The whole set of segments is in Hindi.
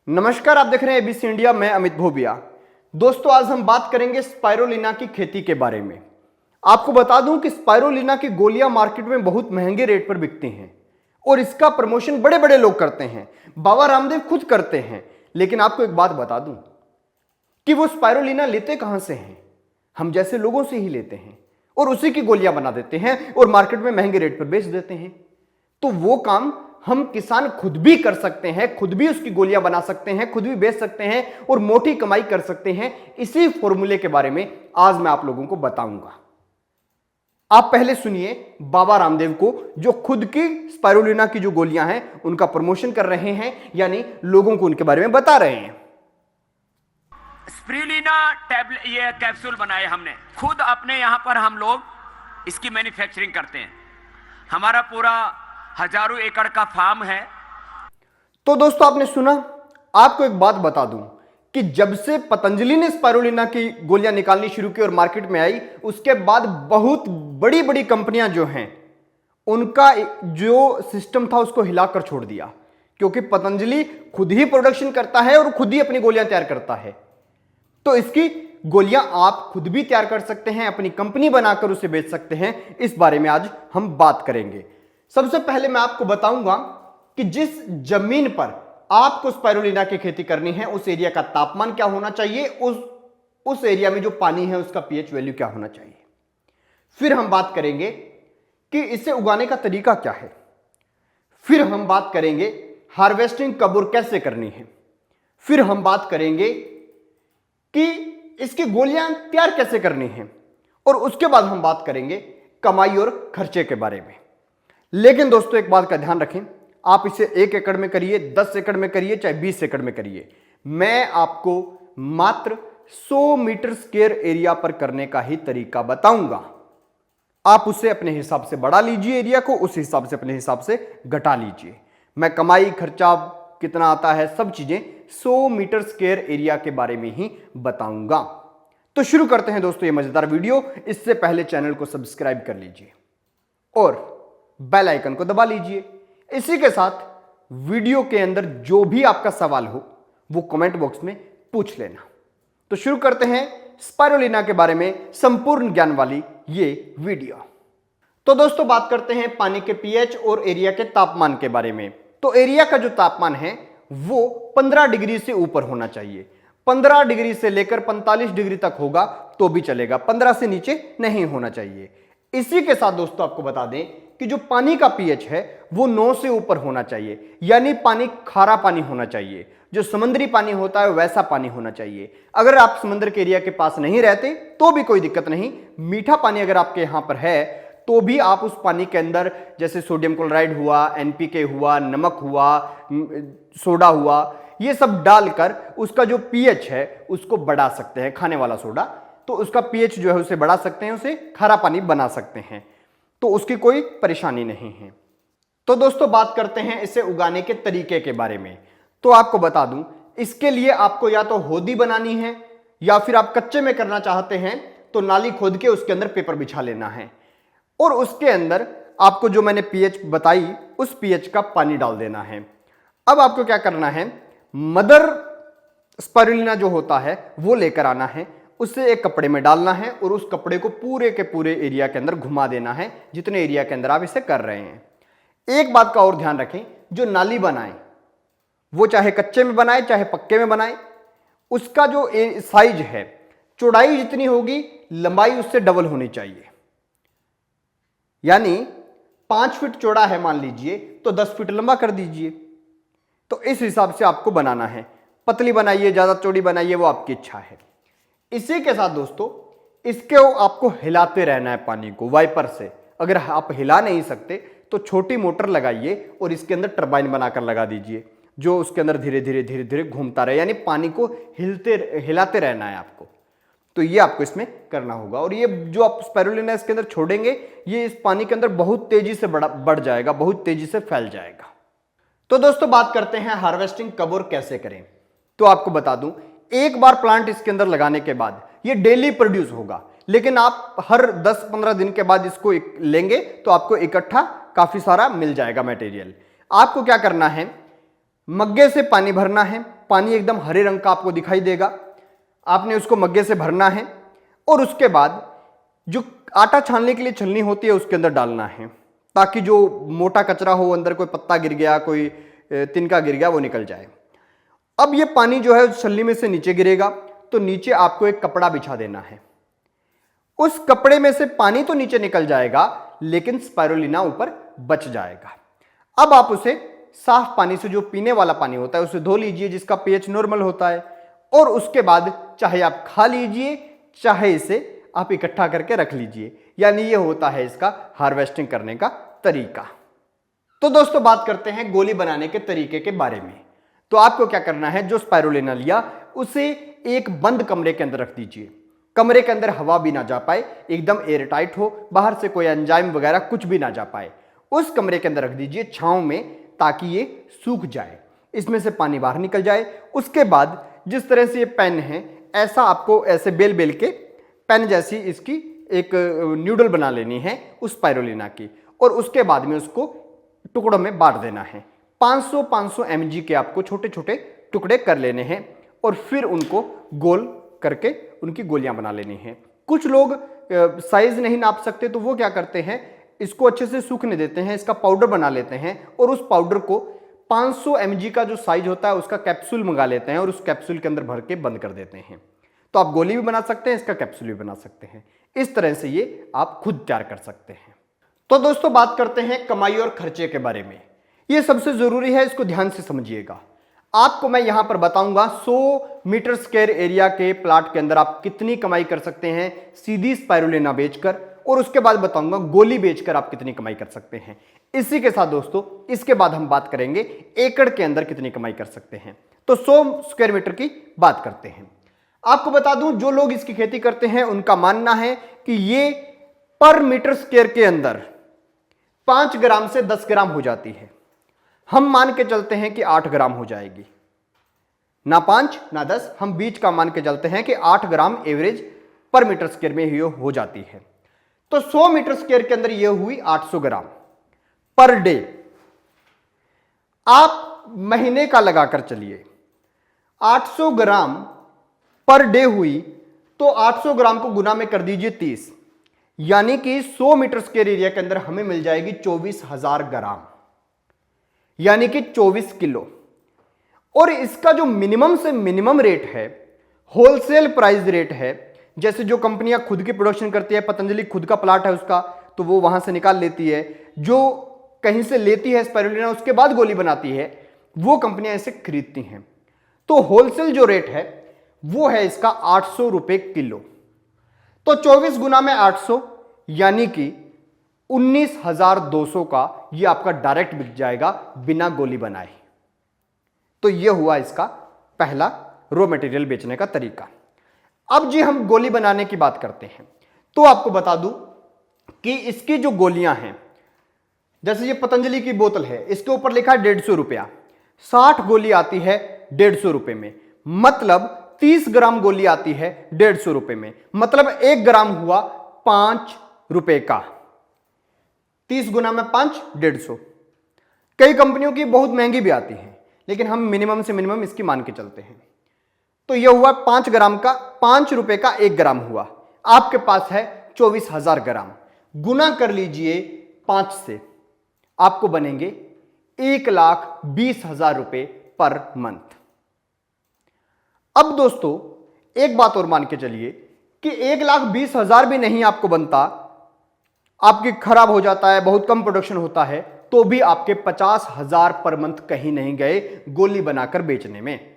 नमस्कार, आप देख रहे हैं एबीसी इंडिया। मैं अमित भोबिया। दोस्तों, आज हम बात करेंगे स्पाइरुलिना की खेती के बारे में। आपको बता दूं कि स्पाइरुलिना की गोलियां मार्केट में बहुत महंगे रेट पर बिकती हैं और इसका प्रमोशन बड़े बड़े लोग करते हैं। बाबा रामदेव खुद करते हैं। लेकिन आपको एक बात बता दूं कि वो स्पाइरुलिना लेते कहां से हैं? हम जैसे लोगों से ही लेते हैं और उसी की गोलियां बना देते हैं और मार्केट में महंगे रेट पर बेच देते हैं। तो वो काम हम किसान खुद भी कर सकते हैं, खुद भी उसकी गोलियां बना सकते हैं, खुद भी बेच सकते हैं और मोटी कमाई कर सकते हैं। इसी फॉर्मूले के बारे में आज मैं आप लोगों को बताऊंगा। आप पहले सुनिए बाबा रामदेव को, जो खुद की स्पाइरुलिना की जो गोलियां हैं उनका प्रमोशन कर रहे हैं, यानी लोगों को उनके बारे में बता रहे हैं। स्पिरुलिना टैबलेट, ये कैप्सूल बनाए हमने खुद अपने यहां पर। हम लोग इसकी मैन्युफैक्चरिंग करते हैं। हमारा पूरा हजारों एकड़ का फार्म है। तो दोस्तों, आपने सुना। आपको एक बात बता दूं कि जब से पतंजलि ने स्पाइरुलिना की गोलियां निकालनी शुरू की और मार्केट में आई, उसके बाद बहुत बड़ी बड़ी कंपनियां जो हैं उनका जो सिस्टम था उसको हिलाकर छोड़ दिया, क्योंकि पतंजलि खुद ही प्रोडक्शन करता है और खुद ही अपनी गोलियां तैयार करता है। तो इसकी गोलियां आप खुद भी तैयार कर सकते हैं, अपनी कंपनी बनाकर उसे बेच सकते हैं। इस बारे में आज हम बात करेंगे। सबसे पहले मैं आपको बताऊंगा कि जिस जमीन पर आपको स्पाइरुलिना की खेती करनी है उस एरिया का तापमान क्या होना चाहिए, उस एरिया में जो पानी है उसका पीएच वैल्यू क्या होना चाहिए। फिर हम बात करेंगे कि इसे उगाने का तरीका क्या है। फिर हम बात करेंगे हार्वेस्टिंग कब और कैसे करनी है। फिर हम बात करेंगे कि इसकी गोलियां तैयार कैसे करनी है और उसके बाद हम बात करेंगे कमाई और खर्चे के बारे में। लेकिन दोस्तों, एक बात का ध्यान रखें, आप इसे 1 एकड़ में करिए, 10 एकड़ में करिए, चाहे 20 एकड़ में करिए, मैं आपको मात्र 100 मीटर स्क्वायर एरिया पर करने का ही तरीका बताऊंगा। आप उसे अपने हिसाब से बढ़ा लीजिए, एरिया को उस हिसाब से अपने हिसाब से घटा लीजिए। मैं कमाई खर्चा कितना आता है सब चीजें 100 मीटर स्क्वायर एरिया के बारे में ही बताऊंगा। तो शुरू करते हैं दोस्तों ये मजेदार वीडियो। इससे पहले चैनल को सब्सक्राइब कर लीजिए और बेल आइकन को दबा लीजिए। इसी के साथ वीडियो के अंदर जो भी आपका सवाल हो वो कमेंट बॉक्स में पूछ लेना। तो शुरू करते हैं स्पाइरुलिना के बारे में संपूर्ण ज्ञान वाली ये वीडियो। तो दोस्तों, बात करते हैं पानी के पीएच और एरिया के तापमान के बारे में। तो एरिया का जो तापमान है वो 15 डिग्री से ऊपर होना चाहिए। 15 डिग्री से लेकर 45 डिग्री तक होगा तो भी चलेगा, 15 से नीचे नहीं होना चाहिए। इसी के साथ दोस्तों आपको बता दें कि जो पानी का पीएच है वो 9 से ऊपर होना चाहिए, यानी पानी खारा पानी होना चाहिए। जो समुद्री पानी होता है वैसा पानी होना चाहिए। अगर आप समुद्र के एरिया के पास नहीं रहते तो भी कोई दिक्कत नहीं। मीठा पानी अगर आपके यहां पर है तो भी आप उस पानी के अंदर जैसे सोडियम क्लोराइड हुआ, एनपीके हुआ, नमक हुआ, सोडा हुआ, ये सब डालकर उसका जो पीएच है उसको बढ़ा सकते हैं। खाने वाला सोडा, तो उसका पीएच जो है उसे बढ़ा सकते हैं, उसे खारा पानी बना सकते हैं, तो उसकी कोई परेशानी नहीं है। तो दोस्तों, बात करते हैं इसे उगाने के तरीके के बारे में। तो आपको बता दूं, इसके लिए आपको या तो होदी बनानी है या फिर आप कच्चे में करना चाहते हैं तो नाली खोद के उसके अंदर पेपर बिछा लेना है और उसके अंदर आपको जो मैंने पीएच बताई उस पीएच का पानी डाल देना है। अब आपको क्या करना है, मदर स्पाइरुलिना जो होता है वो लेकर आना है, उसे एक कपड़े में डालना है और उस कपड़े को पूरे के पूरे एरिया के अंदर घुमा देना है, जितने एरिया के अंदर आप इसे कर रहे हैं। एक बात का और ध्यान रखें, जो नाली बनाएं वो चाहे कच्चे में बनाए चाहे पक्के में बनाए, उसका जो साइज है, चौड़ाई जितनी होगी लंबाई उससे डबल होनी चाहिए। यानी 5 फीट चौड़ा है मान लीजिए तो 10 फीट लंबा कर दीजिए। तो इस हिसाब से आपको बनाना है। पतली बनाइए, ज्यादा चौड़ी बनाइए, वो आपकी इच्छा है। इसी के साथ दोस्तों, इसके आपको हिलाते रहना है पानी को वाइपर से। अगर आप हिला नहीं सकते तो छोटी मोटर लगाइए और इसके अंदर टरबाइन बनाकर लगा दीजिए, जो उसके अंदर धीरे धीरे धीरे धीरे घूमता रहे, यानी पानी को हिलाते रहना है आपको। तो ये आपको इसमें करना होगा। और ये जो आप स्पाइरुलिना इसके अंदर छोड़ेंगे ये इस पानी के अंदर बहुत तेजी से बढ़ जाएगा, बहुत तेजी से फैल जाएगा। तो दोस्तों, बात करते हैं हार्वेस्टिंग कब और कैसे करें। तो आपको बता दूं, एक बार प्लांट इसके अंदर लगाने के बाद ये डेली प्रोड्यूस होगा, लेकिन आप हर 10-15 दिन के बाद इसको लेंगे तो आपको इकट्ठा काफी सारा मिल जाएगा मटेरियल। आपको क्या करना है, मग्गे से पानी भरना है, पानी एकदम हरे रंग का आपको दिखाई देगा। आपने उसको मग्गे से भरना है और उसके बाद जो आटा छानने के लिए छलनी होती है उसके अंदर डालना है, ताकि जो मोटा कचरा हो, अंदर कोई पत्ता गिर गया, कोई तिनका गिर गया, वो निकल जाए। अब ये पानी जो है उस छलनी में से नीचे गिरेगा, तो नीचे आपको एक कपड़ा बिछा देना है। उस कपड़े में से पानी तो नीचे निकल जाएगा, लेकिन स्पाइरुलिना ऊपर बच जाएगा। अब आप उसे साफ पानी से, जो पीने वाला पानी होता है, उसे धो लीजिए, जिसका पीएच नॉर्मल होता है, और उसके बाद चाहे आप खा लीजिए, चाहे इसे आप इकट्ठा करके रख लीजिए। यानी ये होता है इसका हार्वेस्टिंग करने का तरीका। तो दोस्तों बात करते हैं गोली बनाने के तरीके के बारे में। तो आपको क्या करना है, जो स्पाइरुलिना लिया उसे एक बंद कमरे के अंदर रख दीजिए। कमरे के अंदर हवा भी ना जा पाए, एकदम एयर टाइट हो, बाहर से कोई एंजाइम वगैरह कुछ भी ना जा पाए। उस कमरे के अंदर रख दीजिए छांव में, ताकि ये सूख जाए, इसमें से पानी बाहर निकल जाए। उसके बाद जिस तरह से ये पेन है, ऐसा आपको ऐसे बेल बेल के पेन जैसी इसकी एक न्यूडल बना लेनी है उस स्पाइरुलिना की, और उसके बाद में उसको टुकड़ों में बांट देना है। 500 mg के आपको छोटे छोटे टुकड़े कर लेने हैं और फिर उनको गोल करके उनकी गोलियां बना लेनी हैं। कुछ लोग साइज नहीं नाप सकते, तो वो क्या करते हैं, इसको अच्छे से सूखने देते हैं, इसका पाउडर बना लेते हैं, और उस पाउडर को 500 mg का जो साइज होता है उसका कैप्सूल मंगा लेते हैं और उस कैप्सूल के अंदर भर के बंद कर देते हैं। तो आप गोली भी बना सकते हैं, इसका कैप्सूल भी बना सकते हैं। इस तरह से ये आप खुद तैयार कर सकते हैं। तो दोस्तों बात करते हैं कमाई और खर्चे के बारे में। ये सबसे जरूरी है, इसको ध्यान से समझिएगा। आपको मैं यहां पर बताऊंगा 100 मीटर स्क्वायर एरिया के प्लाट के अंदर आप कितनी कमाई कर सकते हैं सीधी स्पाइरुलिना बेचकर, और उसके बाद बताऊंगा गोली बेचकर आप कितनी कमाई कर सकते हैं। इसी के साथ दोस्तों इसके बाद हम बात करेंगे एकड़ के अंदर कितनी कमाई कर सकते हैं। तो 100 स्क्वायर मीटर की बात करते हैं। आपको बता दूं, जो लोग इसकी खेती करते हैं उनका मानना है कि ये पर मीटर स्क्वायर के अंदर 5 ग्राम से 10 ग्राम हो जाती है। हम मान के चलते हैं कि 8 ग्राम हो जाएगी, ना 5 ना 10, हम बीच का मान के चलते हैं कि 8 ग्राम एवरेज पर मीटर स्क्वायर में ही हो जाती है। तो 100 मीटर स्क्वायर के अंदर यह हुई 800 ग्राम पर डे। आप महीने का लगाकर चलिए, 800 ग्राम पर डे हुई, तो 800 ग्राम को गुना में कर दीजिए 30, यानी कि 100 मीटर स्क्वायर एरिया के अंदर हमें मिल जाएगी 24,000 ग्राम, यानी कि 24 किलो। और इसका जो मिनिमम से मिनिमम रेट है, होलसेल प्राइस रेट है, जैसे जो कंपनियां खुद की प्रोडक्शन करती है, पतंजलि खुद का प्लाट है उसका, तो वो वहां से निकाल लेती है। जो कहीं से लेती है स्पाइरुलिना उसके बाद गोली बनाती है, वो कंपनियां इसे खरीदती हैं। तो होलसेल जो रेट है वो है इसका 800 रुपए किलो। तो 24 गुना में 800, यानी कि 19,200 का ये आपका डायरेक्ट बिक जाएगा बिना गोली बनाए। तो ये हुआ इसका पहला रॉ मटेरियल बेचने का तरीका। अब जी हम गोली बनाने की बात करते हैं। तो आपको बता दूं कि इसकी जो गोलियां हैं, जैसे ये पतंजलि की बोतल है, इसके ऊपर लिखा है 150 रुपया, 60 गोली आती है 150 रुपए में, मतलब 30 ग्राम गोली आती है 150 रुपए में, मतलब 1 ग्राम हुआ 5 रुपए का। 30 गुना में 5, 150। कई कंपनियों की बहुत महंगी भी आती है, लेकिन हम मिनिमम से मिनिमम इसकी मान के चलते हैं। तो यह हुआ 5 ग्राम का, 5 रुपए का 1 ग्राम हुआ। आपके पास है 24,000 ग्राम, गुना कर लीजिए 5 से, आपको बनेंगे 1,20,000 रुपए पर मंथ। अब दोस्तों एक बात और मान के चलिए कि 1,20,000 भी नहीं आपको बनता, आपकी खराब हो जाता है, बहुत कम प्रोडक्शन होता है, तो भी आपके 50,000 पर मंथ कहीं नहीं गए गोली बनाकर बेचने में।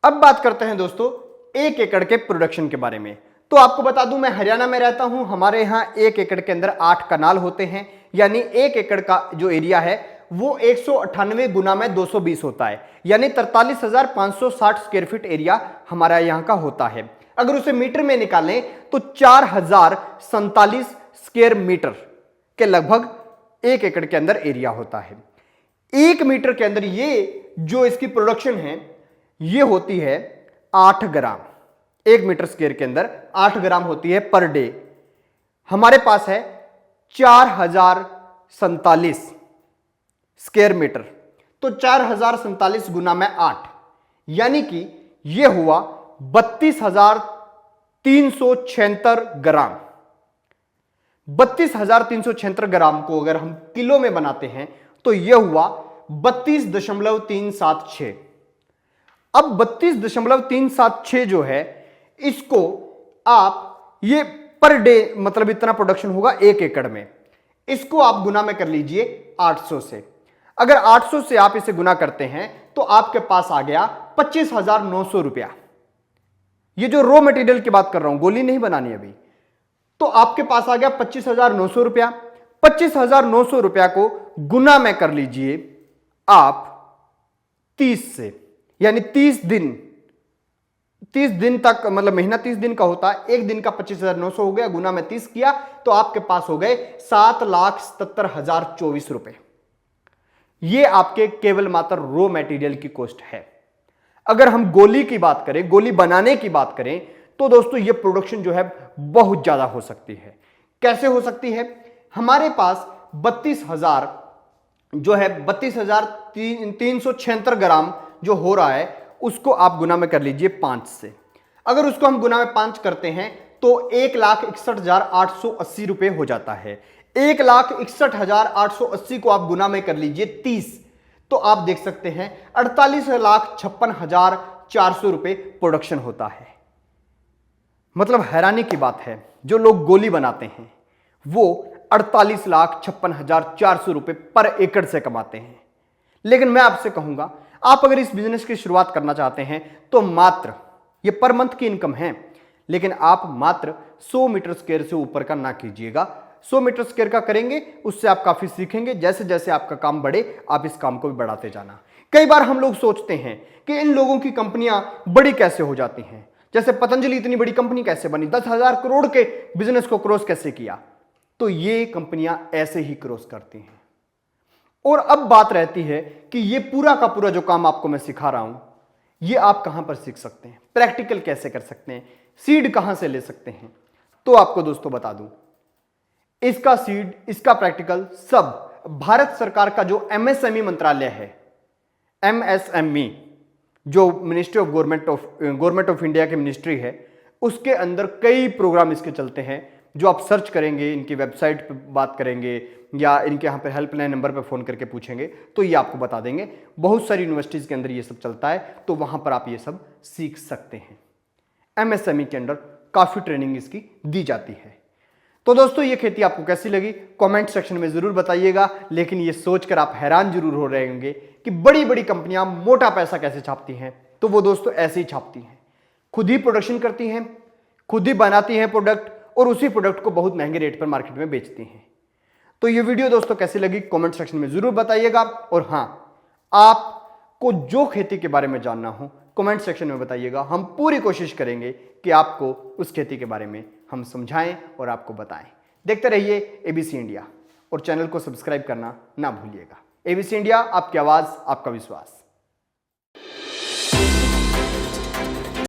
अब बात करते हैं दोस्तों 1 एकड़ के प्रोडक्शन के बारे में। तो आपको बता दूं, मैं हरियाणा में रहता हूं, हमारे यहां 1 एकड़ के अंदर 8 कनाल होते हैं, यानी 1 एकड़ का जो एरिया है वो 198 गुना में 220 होता है, यानी 43,560 स्क्वायर फीट एरिया हमारा यहां का होता है। अगर उसे मीटर में निकालें तो 4,047 स्क्वायर मीटर के लगभग 1 एकड़ के अंदर एरिया होता है। 1 मीटर के अंदर ये जो इसकी प्रोडक्शन है ये होती है 8 ग्राम। 1 मीटर स्क्वायर के अंदर 8 ग्राम होती है पर डे। हमारे पास है 4,047 स्क्वायर मीटर, तो 4,047 गुना में 8, यानी कि यह हुआ 32,376 ग्राम। 32,376 ग्राम को अगर हम किलो में बनाते हैं तो यह हुआ 32.376। अब 32.376 जो है, इसको आप ये पर डे मतलब इतना प्रोडक्शन होगा 1 एकड़ में, इसको आप गुना में कर लीजिए 800 से। अगर 800 से आप इसे गुना करते हैं तो आपके पास आ गया 25,900 रुपया। ये जो रॉ मटेरियल की बात कर रहा हूं, गोली नहीं बनानी अभी, तो आपके पास आ गया 25,900 रुपया। 25,900 रुपया को गुना में कर लीजिए आप 30 से, यानी 30 दिन तक, मतलब महीना 30 दिन का होता है, एक दिन का 25,900 हो गया, गुना में 30 किया तो आपके पास हो गए 7,77,024 रुपए। ये आपके केवल मात्र रॉ मटेरियल की कॉस्ट है। अगर हम गोली की बात करें, गोली बनाने की बात करें, तो दोस्तों ये प्रोडक्शन जो है बहुत ज्यादा हो सकती है। कैसे हो सकती है? हमारे पास 32,000 जो है 32,376 ग्राम जो हो रहा है, उसको आप गुना में कर लीजिए 5 से। अगर उसको हम गुना में 5 करते हैं तो 1,61,880 रुपए हो जाता है। 1,61,880 को आप गुना में कर लीजिए 30, तो आप देख सकते हैं 48,56,400 रुपए प्रोडक्शन होता है। मतलब हैरानी की बात है, जो लोग गोली बनाते हैं वो 48,56,400 रुपए पर एकड़ से कमाते हैं। लेकिन मैं आपसे कहूंगा, आप अगर इस बिजनेस की शुरुआत करना चाहते हैं तो मात्र, ये पर मंथ की इनकम है, लेकिन आप मात्र 100 मीटर स्क्वायर से ऊपर का ना कीजिएगा। 100 मीटर स्क्वायर का करेंगे, उससे आप काफी सीखेंगे। जैसे जैसे आपका काम बढ़े, आप इस काम को भी बढ़ाते जाना। कई बार हम लोग सोचते हैं कि इन लोगों की कंपनियां बड़ी कैसे हो जाती हैं, जैसे पतंजलि इतनी बड़ी कंपनी कैसे बनी, 10,000 करोड़ के बिजनेस को क्रॉस कैसे किया। तो ये कंपनियां ऐसे ही क्रॉस करती हैं। और अब बात रहती है कि ये पूरा का पूरा जो काम आपको मैं सिखा रहा हूं, ये आप कहां पर सीख सकते हैं, प्रैक्टिकल कैसे कर सकते हैं, सीड कहां से ले सकते हैं। तो आपको दोस्तों बता दूं, इसका सीड, इसका प्रैक्टिकल सब भारत सरकार का जो एमएसएमई मंत्रालय है, एमएसएमई जो ministry of government of India की मिनिस्ट्री है, उसके अंदर कई प्रोग्राम इसके चलते हैं। जो आप सर्च करेंगे, इनकी वेबसाइट पे बात करेंगे या इनके यहाँ पे हेल्पलाइन नंबर पे फ़ोन करके पूछेंगे तो ये आपको बता देंगे। बहुत सारी यूनिवर्सिटीज़ के अंदर ये सब चलता है, तो वहाँ पर आप ये सब सीख सकते हैं। एमएसएमई के अंदर काफ़ी ट्रेनिंग इसकी दी जाती है। तो दोस्तों, ये खेती आपको कैसी लगी कमेंट सेक्शन में ज़रूर बताइएगा। लेकिन ये सोचकर आप हैरान जरूर हो रहे होंगे कि बड़ी बड़ी कंपनियां मोटा पैसा कैसे छापती हैं। तो वो दोस्तों ऐसे ही छापती हैं, खुद ही प्रोडक्शन करती हैं, खुद ही बनाती हैं प्रोडक्ट, और उसी प्रोडक्ट को बहुत महंगे रेट पर मार्केट में बेचती हैं। तो ये वीडियो दोस्तों कैसी लगी कमेंट सेक्शन में जरूर बताइएगा। और हां, आपको जो खेती के बारे में जानना हो कमेंट सेक्शन में बताइएगा। हम पूरी कोशिश करेंगे कि आपको उस खेती के बारे में हम समझाएं और आपको बताएं। देखते रहिए एबीसी इंडिया, और चैनल को सब्सक्राइब करना ना भूलिएगा। एबीसी इंडिया, आपकी आवाज, आपका विश्वास।